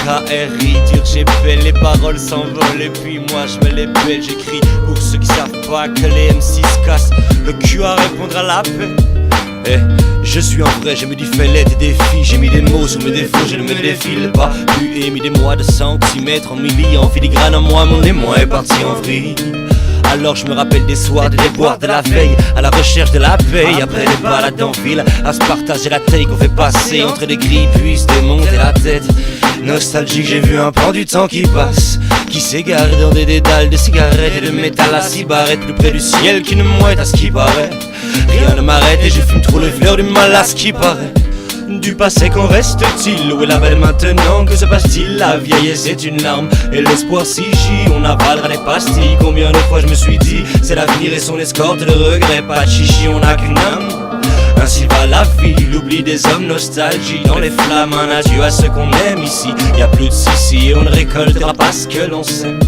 L-E-K-R-I, dur j'épelle, les paroles s'envolent et puis moi je me les pèle. J'écris pour ceux qui savent pas que les MC se cassent le cul à répondre à l'appel. Eh, je suis en vrai, j'ai mis du fêlette et des défis. J'ai mis des mots sur mes défauts, je ne me défile pas. Puis mis des mois de centimètres en milli, en filigrane en moi, mon émoi est parti en vrille. Alors je me rappelle des soirs, des déboires de la veille, à la recherche de la paix, après les balades en ville, à se partager la taille qu'on fait passer entre les grilles, puis se démonter la tête. Nostalgique, j'ai vu un pan du temps qui passe, qui s'égare dans des dédales de cigarettes et de métal à cigarette, plus près du ciel qu'une mouette à ce qui paraît. Rien ne m'arrête et je fume trop le fleur du mal à ce qui paraît. Du passé qu'en reste-t-il? Où est la belle maintenant? Que se passe-t-il? La vieillesse est une larme et l'espoir si gît. On avalera les pastilles. Combien de fois je me suis dit c'est l'avenir et son escorte, le regret, pas de chichi, on n'a qu'une âme. Ainsi va la vie, l'oubli des hommes, nostalgie dans les flammes, un adieu à ceux qu'on aime ici. Y'a plus de sissi et on ne récoltera pas ce que l'on sème.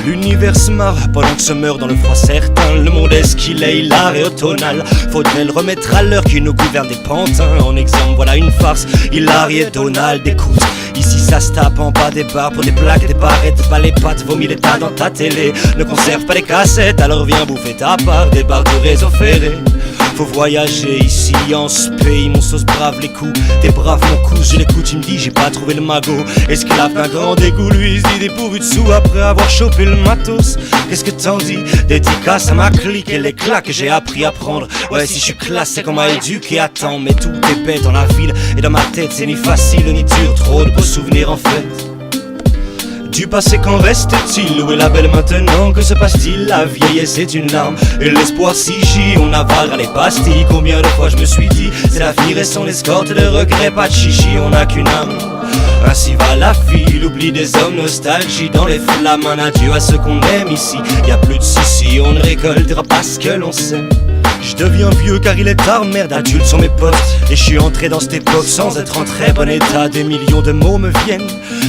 L'univers se marre pendant que se meurt dans le froid certain. Le monde est ce qu'il est, hilar et automnal. Faudrait le remettre à l'heure qui nous gouverne des pantins. En exemple, voilà une farce, Hilary et Donald, écoute. Ici ça se tape en bas des bars pour des plaques, des barrettes, pas les pattes, vomis les tas dans ta télé. Ne conserve pas les cassettes, alors viens bouffer ta part des barres du réseau ferré. Faut voyager ici en ce pays, mon sauce brave les coups. T'es brave mon cousin, je l'écoute, il me dit j'ai pas trouvé le magot. Esclave d'un grand dégoût, lui il se dit dépourvu de sous après avoir chopé le matos. Qu'est-ce que t'en dis? Dédicace à ma clique et les claques que j'ai appris à prendre. Ouais si je suis classe c'est qu'on m'a éduqué à temps. Mais tout est bête dans la ville et dans ma tête c'est ni facile ni dur. Trop de beaux souvenirs en fait. Du passé qu'en reste-t-il? Où est la belle maintenant? Que se passe-t-il? La vieillesse est une larme et l'espoir si gît. On avalera les pastilles. Combien de fois je me suis dit c'est l'avenir et son escorte, le regret, pas de chichi, on n'a qu'une âme. Ainsi va la vie, l'oubli des hommes, nostalgie dans les flammes, un adieu à ceux qu'on aime ici. Y'a plus de soucis, on ne récoltera pas ce que l'on sème. Je deviens vieux car il est tard, merde, adultes sont mes potes. Et je suis entré dans cette époque sans être en très bon état. Des millions de mots me viennent,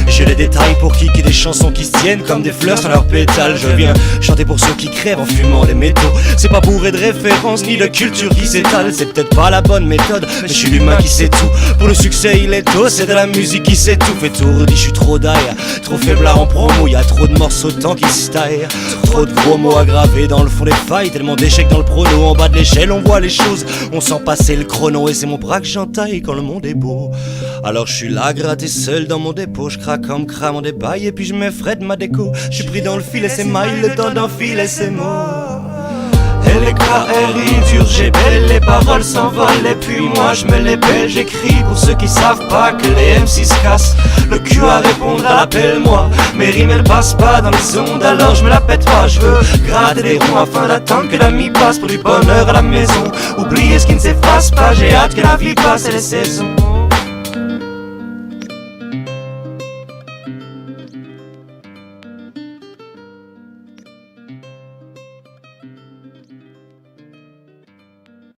j'ai les détails pour qui des chansons qui se tiennent comme des fleurs sans leurs pétales. Je viens chanter pour ceux qui crèvent en fumant des métaux. C'est pas bourré de références ni de culture qui s'étale. C'est peut-être pas la bonne méthode, mais je suis l'humain qui sait tout. Pour le succès il est tôt, c'est de la musique qui s'étouffe. Étourdi, je suis trop d'air, trop faible en promo. Y'a trop de morceaux de temps qui se taillent, trop de gros mots aggravés dans le fond des failles. Tellement d'échecs dans le prono, en bas de l'échelle on voit les choses, on sent passer le chrono. Et c'est mon bras que j'entaille quand le monde est beau. Alors je suis là gratté seul dans mon dépôt. Je craque comme crame en débaille et puis je m'effraie de ma déco. Je suis pris dans le fil et c'est mailles, le temps d'enfiler ces mots. L-E-K-R-I, dur j'ai belle, les paroles s'envolent et puis moi je me les pèle. J'écris pour ceux qui savent pas que les MC se cassent le cul à répondre à l'appel. Moi, mes rimes elles passent pas dans les ondes, alors je me la pète pas. Je veux gratter des ronds afin d'attendre que la nuit passe pour du bonheur à la maison. Oublier ce qui ne s'efface pas, j'ai hâte que la vie passe et les saisons.